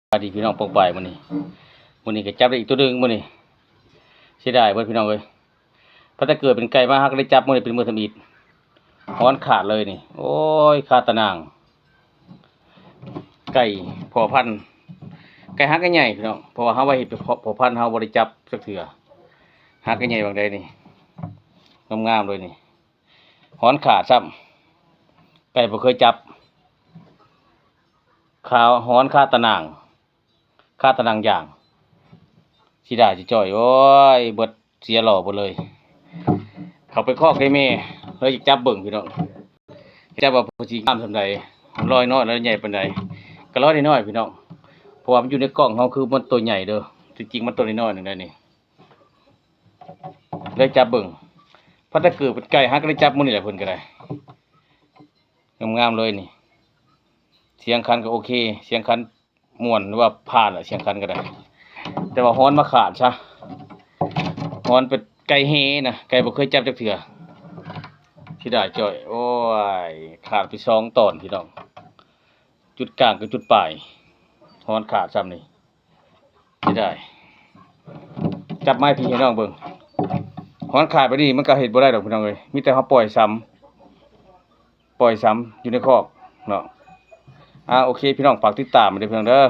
สวัสดีพี่น้องปองไปมื้อนี้ก็จับได้อีกตัวหนึงมื้อนี้เสียดายเบิดพี่น้องเอ้ยพอถ้าเกิดเป็นไก่มาฮักก็ได้จับมื้อนี้เป็นมื้อทำอิฐฮ้อนขาดเลยนี่โอ้ยขาดตะนางไก่พ่อพันธุ์ไก่ฮักก็ใหญ่พี่น้องเพราะว่าเฮาไว้เฮ็ดพ่อพันธุ์เฮาบ่ได้จับสักเทื่อฮักก็ใหญ่บางใดนี่งามๆเลยนี่ฮ้อนขาดซ้ำไก่บ่เคยจับขาวฮ้อนขาดตะนางอย่างสิได้สิจ่อยโอ้ยเบิดเสียหล่อหมดเลยเขาไปคอกให้แม่เลยจับเบิ่งพี่น้องจับว่าพอสิงามส่ำใดลอยน้อยแล้วใหญ่ปานใดก็ลอยน้อยพี่น้องเพราะว่ามันอยู่ในกล่องเฮาคือมันตัวใหญ่เด้อจริงๆมันตัวน้อยๆนึงได้นี่เลยจับเบิ่งเพราะถ้าเกิดเป็นไก่ฮักก็ได้จับมื้อนี้แหละเพิ่นก็ได้งามๆเลยนี่เสียงคันก็โอเคเสียงคันม่วนหรือว่าผ่านล่ะเสียงคันก็ได้แต่ว่าฮ้อนมาขาดซะฮ้อนเป็นไก่เฮนะไก่บ่เคยจับจักเทื่อสิได้จ่อยโอ้ยขาดไป2ตอนพี่น้องจุดกลางกับจุดปลายฮ้อนขาดซ้ำนี่สิได้จับไม้พี่ให้น้องเบิ่งฮ้อนขาดไปนี่มันก็เฮ็ดบ่ได้ดอกพี่น้องเอ้ยมีแต่เฮาปล่อยซ้ำอยู่ในคอกเนาะโอเคพี่น้องฝากติดตามมาด้วยพี่น้องเด้อ